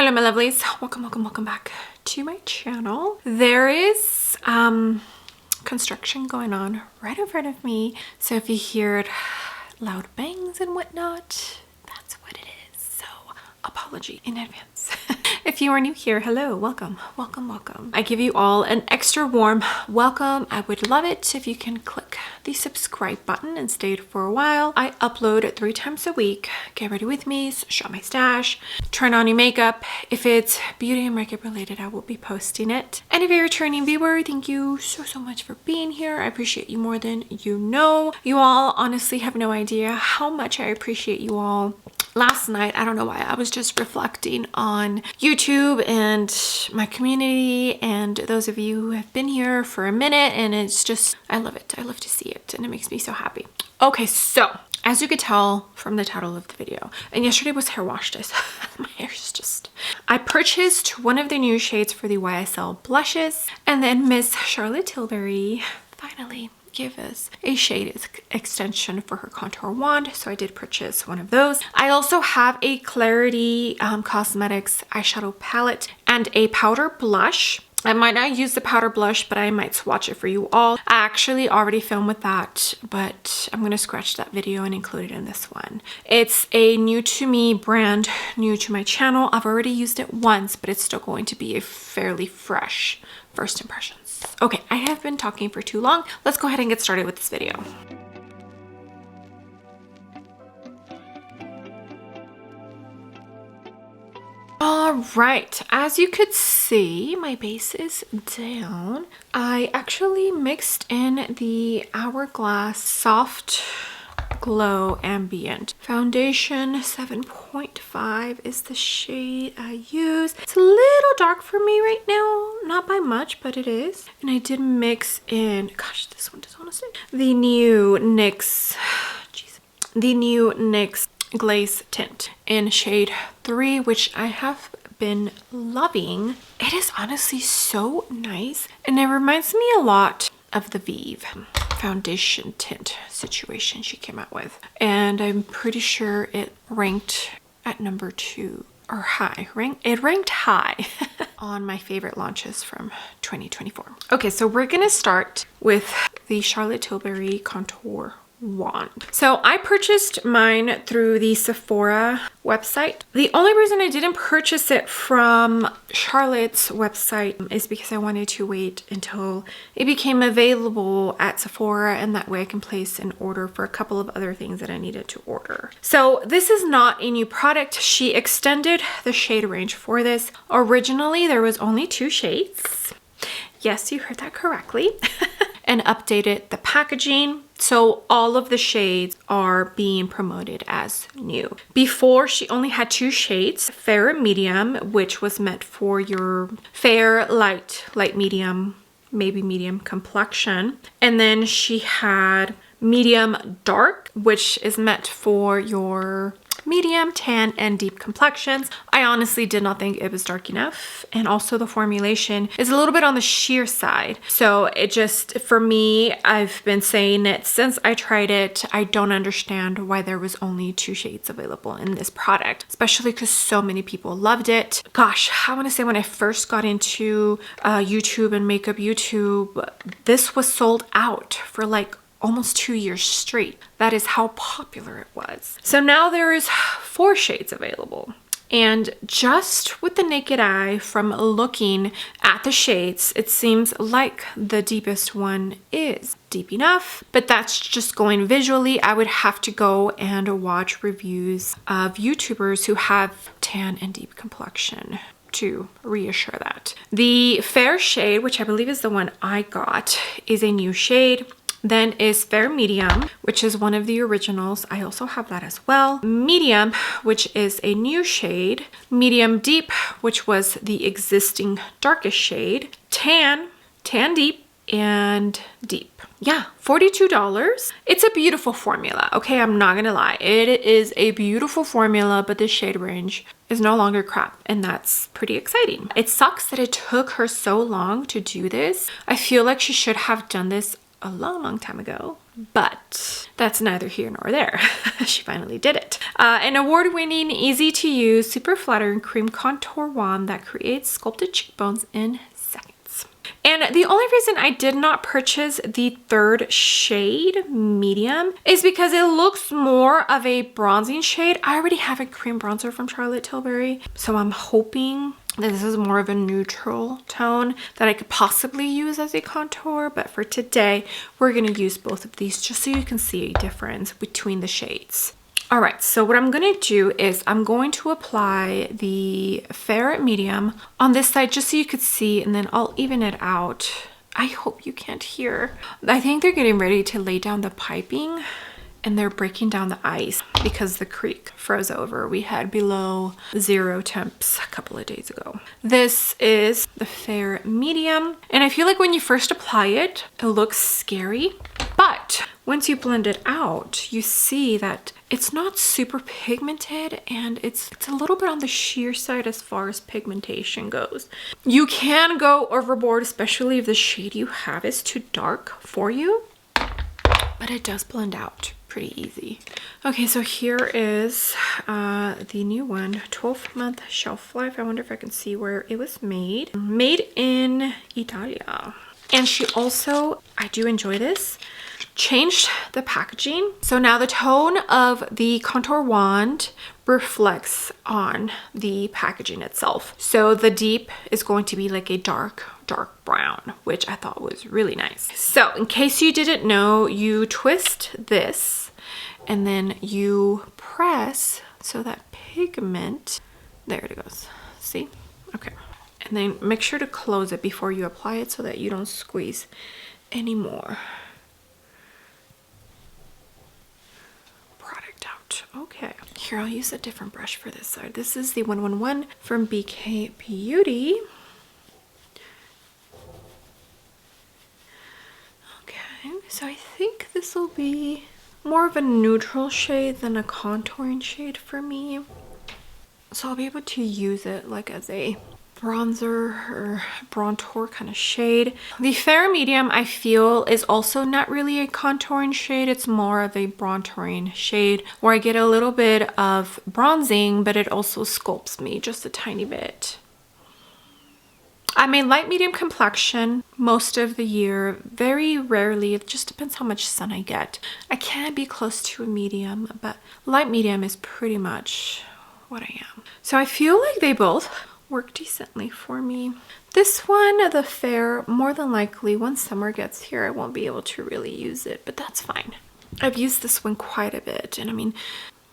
Hello my lovelies, welcome back to my channel. There is construction going on right in front of me, so if you hear loud bangs and whatnot, that's what it is. So apology in advance. If you are new here, hello, welcome. I give you all an extra warm welcome. I would love it if you can click the subscribe button and stay for a while. I upload 3 times a week. Get ready with me, shop my stash, turn on your makeup. If it's beauty and makeup related, I will be posting it. And if you're a returning viewer, thank you so much for being here. I appreciate you more than you know. You all honestly have no idea how much I appreciate you all. Last night, I don't know why, I was just reflecting on YouTube and my community and those of you who have been here for a minute, and it's just, I love it. I love to see it and it makes me so happy. Okay, so as you could tell from the title of the video, and yesterday was hair wash day, so my hair's just... I purchased one of the new shades for the YSL blushes, and then Miss Charlotte Tilbury finally give us a shade extension for her contour wand, so I did purchase one of those. I also have a Klarity Cosmetics eyeshadow palette and a powder blush. I might not use the powder blush, but I might swatch it for you all. I actually already filmed with that, but I'm going to scratch that video and include it in this one. It's a new to me brand, new to my channel. I've already used it once, but it's still going to be a fairly fresh first impressions. Okay, I have been talking for too long. Let's go ahead and get started with this video. All right, as you could see, my base is down. I actually mixed in the Hourglass Soft Glow Ambient Foundation. 7.5 is the shade I use. It's a little dark for me right now, not by much, but it is. And I did mix in, gosh, this one doesn't want to stay, the new NYX, the new NYX Glaze Tint in shade 3, which I have been loving. It is honestly so nice, and it reminds me a lot of the Vive foundation tint situation she came out with, and I'm pretty sure it ranked at number 2 or high. It ranked high on my favorite launches from 2024. Okay, so we're gonna start with the Charlotte Tilbury contour wand. So I purchased mine through the Sephora website. The only reason I didn't purchase it from Charlotte's website is because I wanted to wait until it became available at Sephora, and that way I can place an order for a couple of other things that I needed to order. So this is not a new product. She extended the shade range for this. Originally there was only 2 shades. Yes, you heard that correctly. And updated the packaging. So all of the shades are being promoted as new. Before, she only had 2 shades, fair and medium, which was meant for your fair, light medium, maybe medium complexion. And then she had medium dark, which is meant for your medium, tan, and deep complexions. I honestly did not think it was dark enough, and also the formulation is a little bit on the sheer side. So it just, for me, I've been saying it since I tried it, I don't understand why there was only 2 shades available in this product, especially because so many people loved it. Gosh, I want to say when I first got into YouTube and makeup YouTube, this was sold out for like almost 2 years straight. That is how popular it was. So now there is 4 shades available. And just with the naked eye, from looking at the shades, it seems like the deepest one is deep enough, but that's just going visually. I would have to go and watch reviews of YouTubers who have tan and deep complexion to reassure that. The fair shade, which I believe is the one I got, is a new shade. Then is fair medium, which is one of the originals. I also have that as well. Medium, which is a new shade. Medium deep, which was the existing darkest shade. Tan deep, and deep. Yeah, $42. It's a beautiful formula. Okay, I'm not gonna lie. It is a beautiful formula, but the shade range is no longer crap, and that's pretty exciting. It sucks that it took her so long to do this. I feel like she should have done this a long time ago, but that's neither here nor there. She finally did it. An award-winning, easy-to-use, super flattering cream contour wand that creates sculpted cheekbones in seconds. And the only reason I did not purchase the third shade, medium, is because it looks more of a bronzing shade. I already have a cream bronzer from Charlotte Tilbury, so I'm hoping that this is more of a neutral tone that I could possibly use as a contour. But for today, we're going to use both of these just so you can see a difference between the shades. All right, so what I'm going to do is I'm going to apply the fair medium on this side just so you could see, and then I'll even it out. I hope you can't hear. I think they're getting ready to lay down the piping, and they're breaking down the ice because the creek froze over. We had below 0 temps a couple of days ago. This is the fair medium, and I feel like when you first apply it, it looks scary, but once you blend it out, you see that it's not super pigmented, and it's a little bit on the sheer side as far as pigmentation goes. You can go overboard, especially if the shade you have is too dark for you, but it does blend out pretty easy. Okay, so here is the new one, 12-month shelf life. I wonder if I can see where it was made. Made in Italia. And she also, I do enjoy this, changed the packaging. So now the tone of the contour wand reflects on the packaging itself. So the deep is going to be like a dark brown, which I thought was really nice. So in case you didn't know, you twist this and then you press so that pigment, there it goes, see? Okay. And then make sure to close it before you apply it so that you don't squeeze anymore product out. Okay, here I'll use a different brush for this side. This is the 111 from BK Beauty. Okay, so I think this will be more of a neutral shade than a contouring shade for me. So I'll be able to use it like as a bronzer or bronzer kind of shade. The fair medium I feel is also not really a contouring shade. It's more of a bronzering shade where I get a little bit of bronzing, but it also sculpts me just a tiny bit. I'm a light medium complexion most of the year. Very rarely, it just depends how much sun I get. I can be close to a medium, but light medium is pretty much what I am. So I feel like they both work decently for me. This one, the fair, more than likely once summer gets here, I won't be able to really use it, but that's fine. I've used this one quite a bit, and I mean,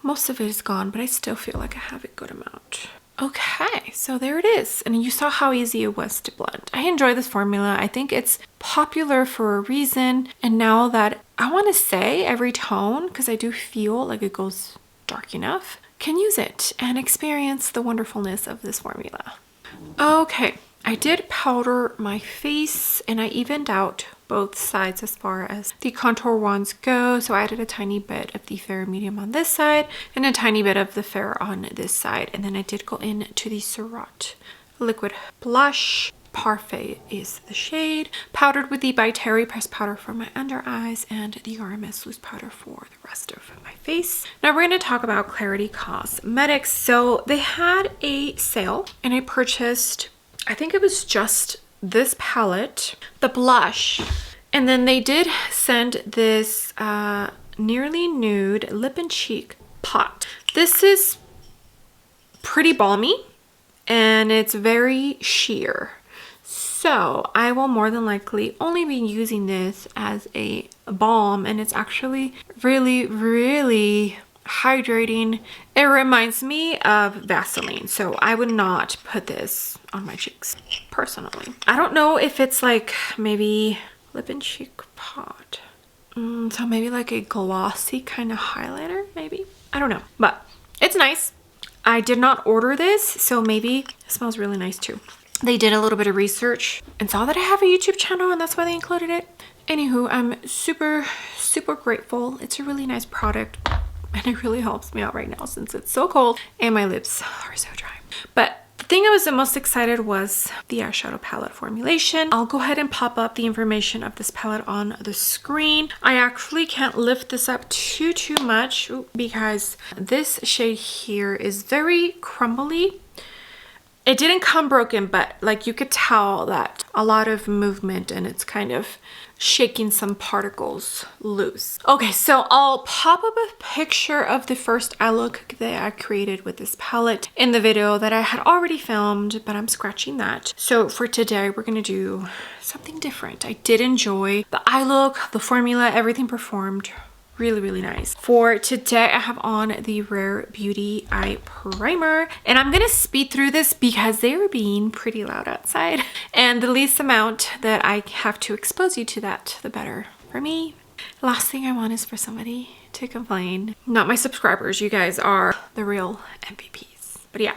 most of it is gone, but I still feel like I have a good amount. Okay, so there it is. And you saw how easy it was to blend. I enjoy this formula. I think it's popular for a reason. And now that I want to say every tone, because I do feel like it goes dark enough, can use it and experience the wonderfulness of this formula. Okay, I did powder my face and I evened out both sides as far as the contour wands go. So I added a tiny bit of the fair medium on this side and a tiny bit of the fair on this side. And then I did go into the Surratt liquid blush. Parfait is the shade. Powdered with the By Terry pressed powder for my under eyes and the RMS loose powder for the rest of my face. Now we're going to talk about Klarity Cosmetics. So they had a sale and I purchased, I think it was just this palette, the blush, and then they did send this nearly nude lip and cheek pot. This is pretty balmy and it's very sheer. So I will more than likely only be using this as a balm, and it's actually really, really hydrating. It reminds me of Vaseline, so I would not put this on my cheeks personally. I don't know if it's like maybe lip and cheek pot. So maybe like a glossy kind of highlighter, maybe. I don't know, but it's nice. I did not order this, so maybe it smells really nice too. They did a little bit of research and saw that I have a YouTube channel, and that's why they included it. Anywho, I'm super, super grateful. It's a really nice product and it really helps me out right now since it's so cold and my lips are so dry. But the thing I was the most excited was the eyeshadow palette formulation. I'll go ahead and pop up the information of this palette on the screen. I actually can't lift this up too much because this shade here is very crumbly. It didn't come broken, but like you could tell that a lot of movement and it's kind of shaking some particles loose. Okay, so I'll pop up a picture of the first eye look that I created with this palette in the video that I had already filmed, but I'm scratching that. So for today, we're gonna do something different. I did enjoy the eye look, the formula, everything performed really nice. For today, I have on the Rare Beauty Eye Primer, and I'm gonna speed through this because they are being pretty loud outside, and the least amount that I have to expose you to that, the better for me. The last thing I want is for somebody to complain. Not my subscribers, you guys are the real MVPs. But yeah,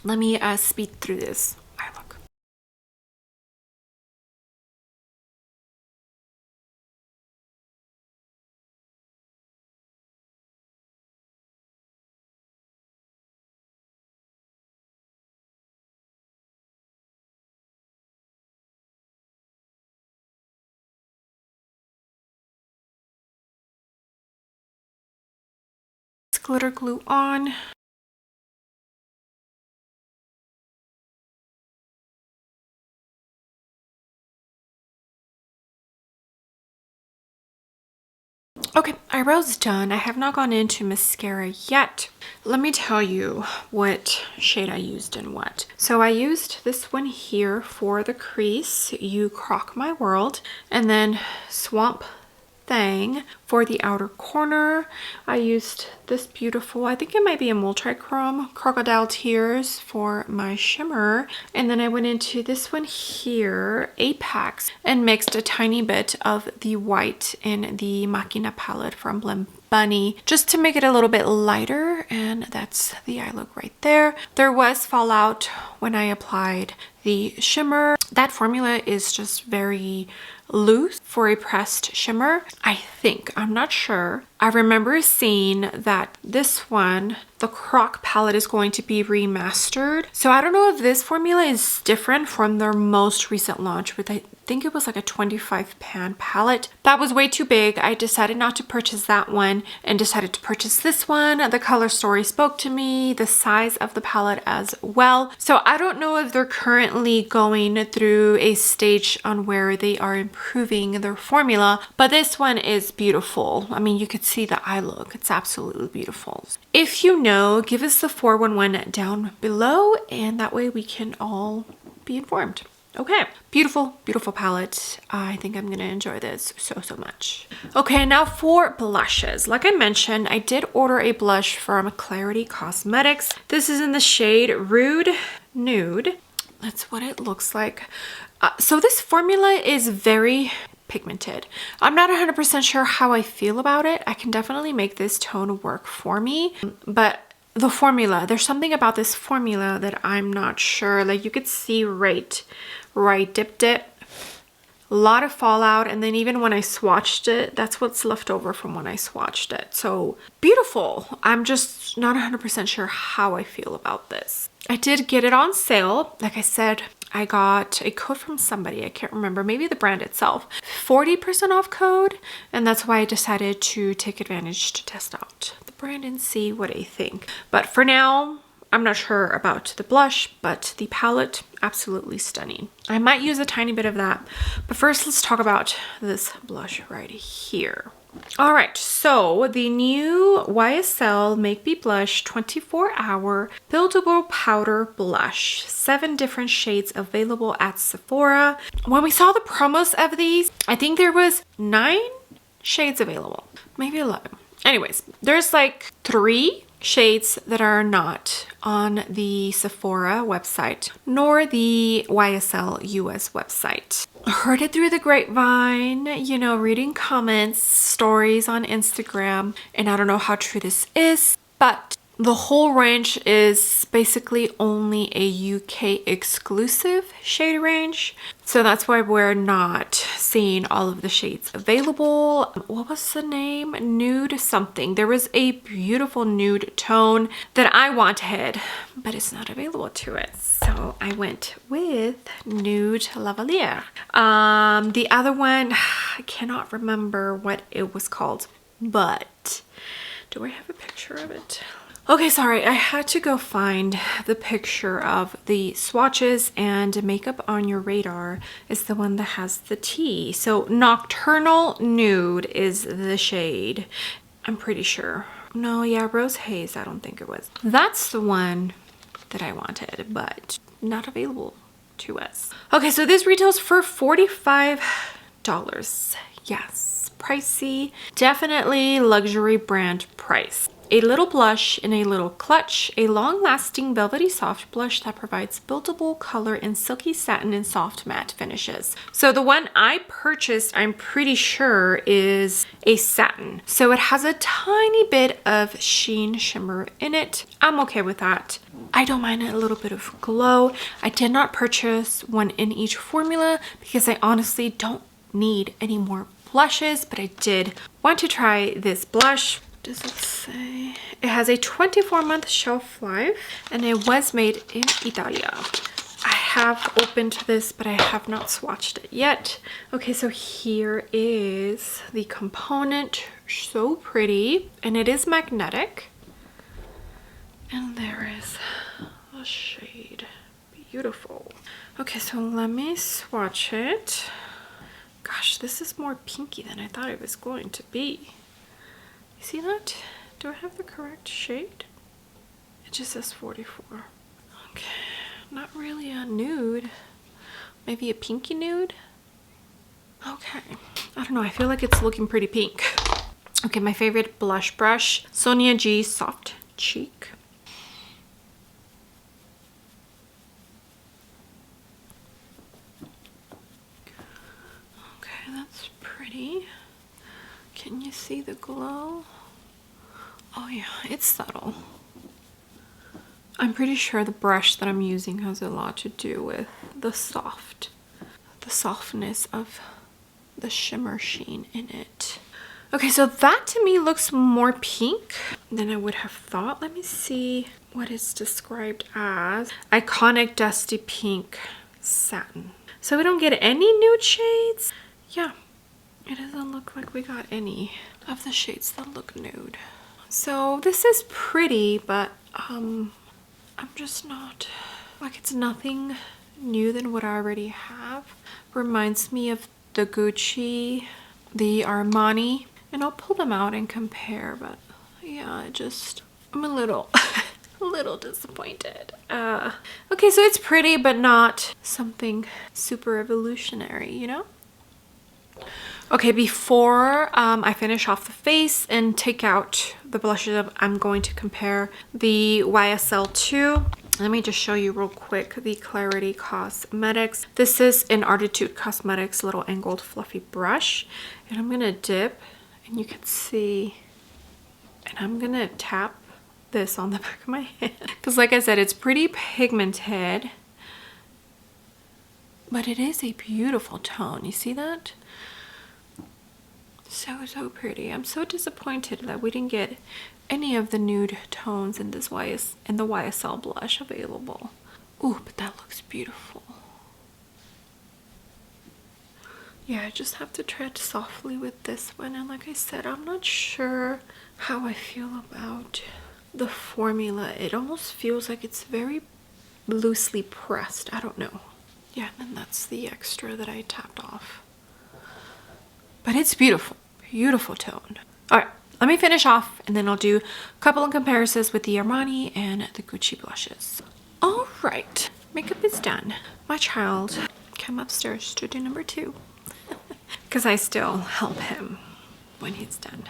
let me speed through this eye look. Glitter glue on. Okay, eyebrows done. I have not gone into mascara yet. Let me tell you what shade I used and what. So I used this one here for the crease, You Croc My World, and then Swamp Thing for the outer corner. I used this beautiful, I think it might be a multi-chrome, Crocodile Tears for my shimmer. And then I went into this one here, Apex, and mixed a tiny bit of the white in the Machina palette from Blim Bunny just to make it a little bit lighter, and that's the eye look right there. There was fallout when I applied the shimmer. That formula is just very loose for a pressed shimmer. I think, I'm not sure. I remember seeing that this one, the Croc palette, is going to be remastered. So I don't know if this formula is different from their most recent launch, but I think it was like a 25 pan palette. That was way too big. I decided not to purchase that one and decided to purchase this one. The color story spoke to me, the size of the palette as well. So I don't know if they're currently going through a stage on where they are improving their formula, but this one is beautiful. I mean, you could see the eye look. It's absolutely beautiful. If you know, give us the 411 down below, and that way we can all be informed. Okay, beautiful palette. I think I'm gonna enjoy this so much. Okay, now for blushes. Like I mentioned, I did order a blush from Klarity Cosmetics. This is in the shade Rude Nude. That's what it looks like. So this formula is very pigmented. I'm not 100% sure how I feel about it. I can definitely make this tone work for me, but the formula, there's something about this formula that I'm not sure. Like you could see right dipped it, a lot of fallout, and then even when I swatched it, that's what's left over from when I swatched it. So beautiful. I'm just not 100% sure how I feel about this. I did get it on sale. Like I said, I got a code from somebody, I can't remember, maybe the brand itself, 40% off code, and that's why I decided to take advantage to test out the brand and see what I think. But for now, I'm not sure about the blush, but the palette, absolutely stunning. I might use a tiny bit of that, but first let's talk about this blush right here. All right, so the new YSL Make Me Blush 24-hour buildable powder blush, 7 different shades available at Sephora. When we saw the promos of these, I think there was 9 shades available, maybe 11. Anyways, there's like 3 shades that are not on the Sephora website nor the YSL US website. Heard it through the grapevine, you know, reading comments, stories on Instagram, and I don't know how true this is, but The whole range is basically only a UK exclusive shade range. So that's why we're not seeing all of the shades available. What was the name? Nude something. There was a beautiful nude tone that I wanted, but it's not available to it. So I went with Nude Lavalier. The other one, I cannot remember what it was called, but do I have a picture of it? Okay, sorry, I had to go find the picture of the swatches, and Makeup on Your Radar is the one that has the T. So Nocturnal Nude is the shade, I'm pretty sure. No, yeah, Rose Haze, I don't think it was. That's the one that I wanted, but not available to us. Okay, so this retails for $45. Yes, pricey. Definitely luxury brand price. A little blush in a little clutch, a long-lasting velvety soft blush that provides buildable color in silky satin and soft matte finishes. So the one I purchased, I'm pretty sure, is a satin. So it has a tiny bit of sheen shimmer in it. I'm okay with that. I don't mind a little bit of glow. I did not purchase one in each formula because I honestly don't need any more blushes, but I did want to try this blush. Does it say? It has a 24-month shelf life and it was made in Italia. I have opened this, but I have not swatched it yet. Okay, so here is the component. So pretty, and it is magnetic. And there is a shade. Beautiful. Okay, so let me swatch it. Gosh, this is more pinky than I thought it was going to be. See that? Do I have the correct shade? It just says 44. Okay, not really a nude. Maybe a pinky nude? Okay, I don't know. I feel like it's looking pretty pink. Okay, my favorite blush brush, Sonia G Soft Cheek. Okay, that's pretty. Can you see the glow? Oh yeah, it's subtle. I'm pretty sure the brush that I'm using has a lot to do with the softness of the shimmer sheen in it. Okay, so that to me looks more pink than I would have thought. Let me see what it's described as. Iconic Dusty Pink Satin. So we don't get any nude shades? Yeah. It doesn't look like we got any of the shades that look nude. So this is pretty, but I'm just not, like, it's nothing new than what I already have. Reminds me of the Gucci, the Armani, and I'll pull them out and compare, but yeah, I'm a little, a little disappointed. Okay, so it's pretty, but not something super revolutionary, you know? Okay, before I finish off the face and take out the blushes, I'm going to compare the YSL 2. Let me just show you real quick the Klarity Cosmetics. This is an Artitude Cosmetics little angled fluffy brush. And I'm going to dip, and you can see, and I'm going to tap this on the back of my hand. Because like I said, it's pretty pigmented, but it is a beautiful tone. You see that? So pretty. I'm so disappointed that we didn't get any of the nude tones in this the YSL blush available. Ooh, but that looks beautiful. Yeah, I just have to tread softly with this one, and like I said, I'm not sure how I feel about the formula. It almost feels like it's very loosely pressed. I don't know. Yeah, and that's the extra that I tapped off. But it's beautiful. Beautiful tone. All right, let me finish off and then I'll do a couple of comparisons with the Armani and the Gucci blushes. All right, makeup is done. My child came upstairs to do number 2 because I still help him when he's done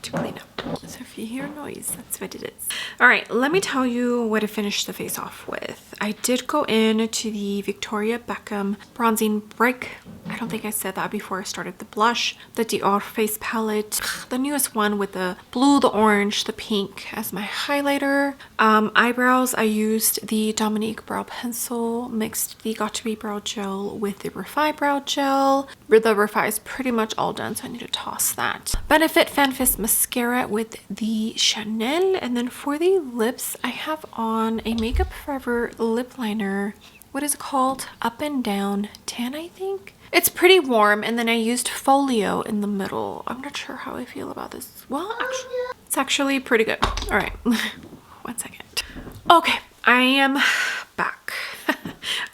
to clean up. So if you hear noise, that's what it is. All right, let me tell you what I finished the face off with. I did go in to the Victoria Beckham Bronzing Break. I don't think I said that before I started. The blush, the Dior face palette, the newest one with the blue, the orange, the pink as my highlighter. Eyebrows, I used the Dominique brow pencil, mixed the Got To Be brow gel with the Refi brow gel. The Refi is pretty much all done, so I need to toss that. Benefit Fan Fist mascara with the Chanel. And then for the lips, I have on a Makeup Forever lip liner. What is it called? Up and Down Tan, I think. It's pretty warm, and then I used Folio in the middle. I'm not sure how I feel about this. Well, actually, it's actually pretty good. All right, 1 second. Okay, I am back. I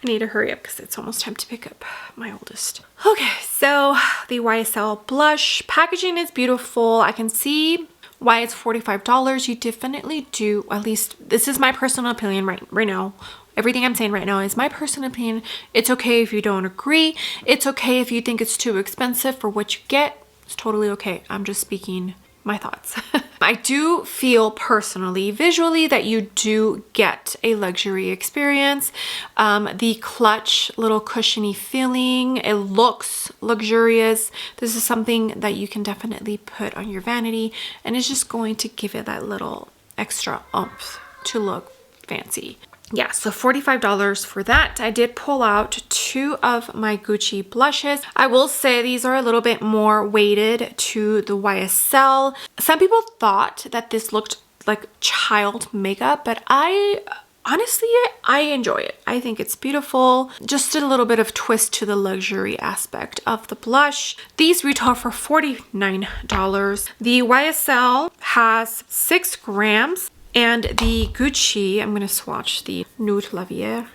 need to hurry up because it's almost time to pick up my oldest. Okay, so the YSL blush packaging is beautiful. I can see why it's $45. You definitely do, at least this is my personal opinion right now. Everything I'm saying right now is my personal opinion. It's okay if you don't agree. It's okay if you think it's too expensive for what you get. It's totally okay. I'm just speaking my thoughts. I do feel personally, visually, that you do get a luxury experience. The clutch, little cushiony feeling, it looks luxurious. This is something that you can definitely put on your vanity, and it's just going to give it that little extra oomph to look fancy. Yeah, so $45 for that. I did pull out 2 of my Gucci blushes. I will say these are a little bit more weighted to the YSL. Some people thought that this looked like child makeup, but honestly, I enjoy it. I think it's beautiful. Just a little bit of twist to the luxury aspect of the blush. These retail for $49. The YSL has 6 grams. And the Gucci, I'm going to swatch the Nude Lavier.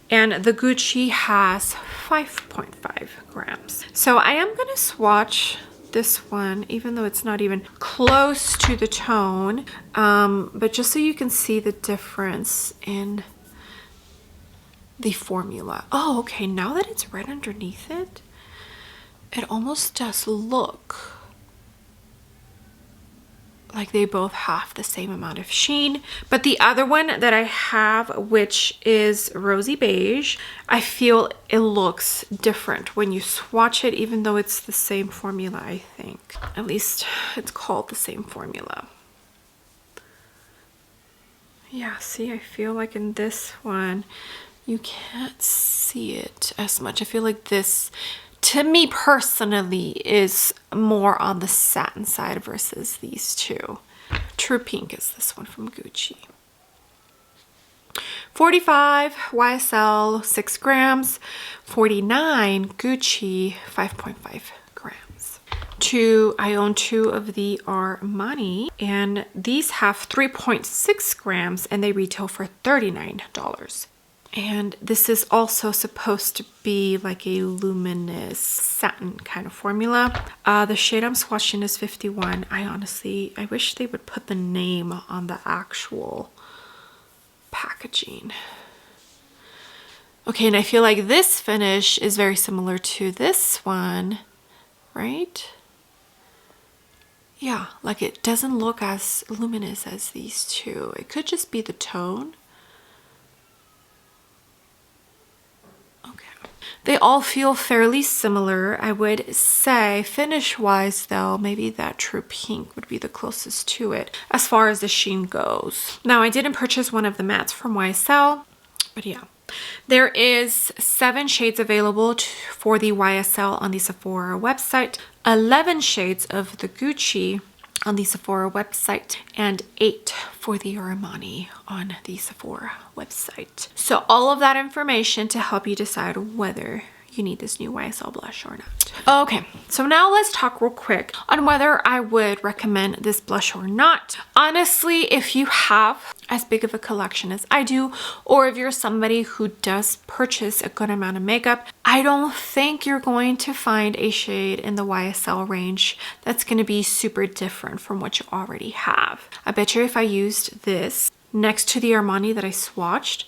And the Gucci has 5.5 grams. So I am going to swatch this one, even though it's not even close to the tone. But just so you can see the difference in the formula. Oh, okay. Now that it's right underneath it, it almost does look like they both have the same amount of sheen. But the other one that I have, which is rosy beige, I feel it looks different when you swatch it, even though it's the same formula, I think. At least it's called the same formula. Yeah, see, I feel like in this one, you can't see it as much. I feel like this, to me personally, is more on the satin side versus these two. True Pink is this one from Gucci. 45 YSL, 6 grams. 49 Gucci, 5.5 grams. I own 2 of the Armani, and these have 3.6 grams, and they retail for $39. And this is also supposed to be like a luminous satin kind of formula. The shade I'm swatching is 51. I wish they would put the name on the actual packaging. Okay, and I feel like this finish is very similar to this one, right? Yeah, like it doesn't look as luminous as these two. It could just be the tone. They all feel fairly similar. I would say finish-wise though, maybe that True Pink would be the closest to it as far as the sheen goes. Now, I didn't purchase one of the mattes from YSL, but yeah. There is 7 shades available for the YSL on the Sephora website, 11 shades of the Gucci on the Sephora website, and 8 for the Armani on the Sephora website. So all of that information to help you decide whether you need this new YSL blush or not. Okay, so now let's talk real quick on whether I would recommend this blush or not. Honestly, if you have as big of a collection as I do, or if you're somebody who does purchase a good amount of makeup, I don't think you're going to find a shade in the YSL range that's going to be super different from what you already have. I bet you if I used this next to the Armani that I swatched,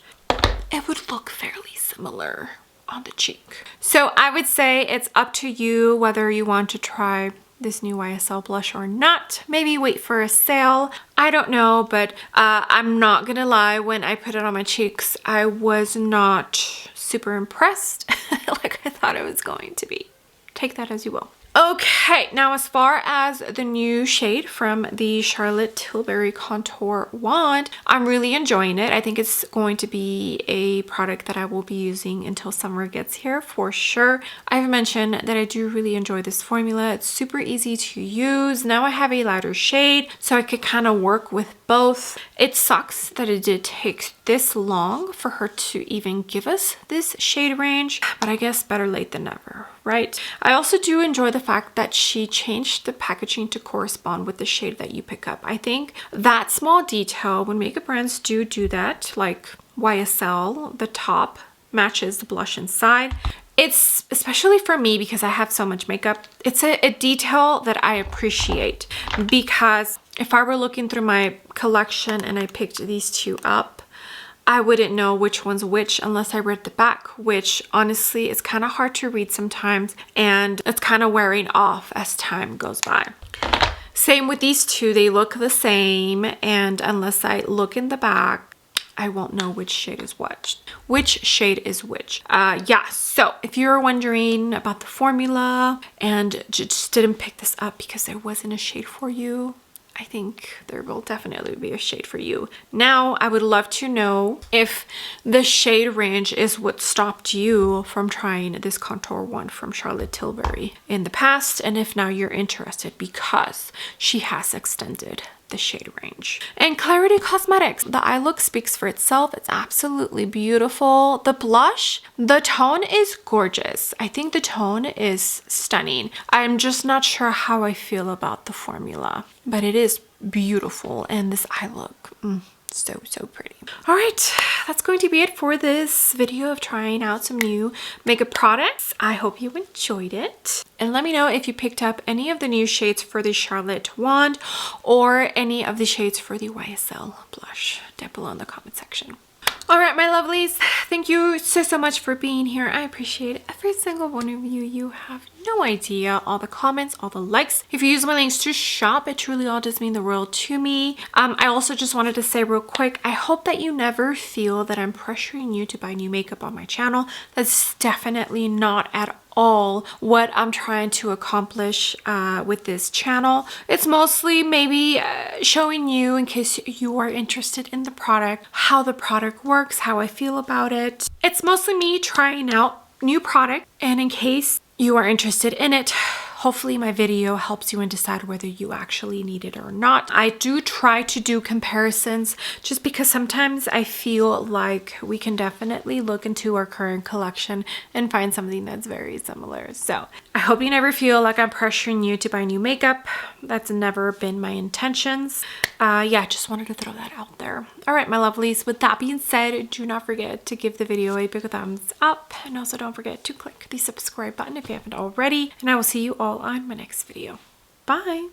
it would look fairly similar on the cheek. So I would say it's up to you whether you want to try this new YSL blush or not. Maybe wait for a sale. I don't know, but I'm not gonna lie, when I put it on my cheeks, I was not super impressed. like I thought it was going to be. Take that as you will. Okay, now as far as the new shade from the Charlotte Tilbury Contour Wand, I'm really enjoying it. I think it's going to be a product that I will be using until summer gets here for sure. I've mentioned that I do really enjoy this formula. It's super easy to use. Now I have a lighter shade, so I could kind of work with both. It sucks that it did take this long for her to even give us this shade range, but I guess better late than never, right? I also do enjoy the fact that she changed the packaging to correspond with the shade that you pick up. I think that small detail, when makeup brands do that, like YSL, the top matches the blush inside. It's, especially for me because I have so much makeup, it's a detail that I appreciate, because if I were looking through my collection and I picked these two up, I wouldn't know which one's which unless I read the back, which honestly is kind of hard to read sometimes, and it's kind of wearing off as time goes by. Same with these two, they look the same, and unless I look in the back, I won't know which shade is what. Which shade is which. Yeah, so if you're wondering about the formula and just didn't pick this up because there wasn't a shade for you, I think there will definitely be a shade for you. Now, I would love to know if the shade range is what stopped you from trying this contour wand from Charlotte Tilbury in the past, and if now you're interested because she has extended the shade range. And Klarity Cosmetics, the eye look speaks for itself. It's absolutely beautiful. The blush, the tone is gorgeous. I think the tone is stunning. I'm just not sure how I feel about the formula, but it is beautiful, and this eye look, so pretty. All right, that's going to be it for this video of trying out some new makeup products. I hope you enjoyed it, and let me know if you picked up any of the new shades for the Charlotte wand or any of the shades for the YSL blush down below in the comment section. All right, my lovelies, thank you so much for being here. I appreciate every single one of you. You have no idea, all the comments, all the likes. If you use my links to shop, it truly all does mean the world to me. I also just wanted to say real quick, I hope that you never feel that I'm pressuring you to buy new makeup on my channel. That's definitely not at all what I'm trying to accomplish with this channel. It's mostly maybe showing you, in case you are interested in the product, how the product works, how I feel about it. It's mostly me trying out new product, and in case you are interested in it, hopefully my video helps you and decide whether you actually need it or not. I do try to do comparisons just because sometimes I feel like we can definitely look into our current collection and find something that's very similar. So I hope you never feel like I'm pressuring you to buy new makeup. That's never been my intentions. Yeah, just wanted to throw that out there. All right, my lovelies, with that being said, do not forget to give the video a big thumbs up, and also don't forget to click the subscribe button if you haven't already, and I will see you all on my next video. Bye!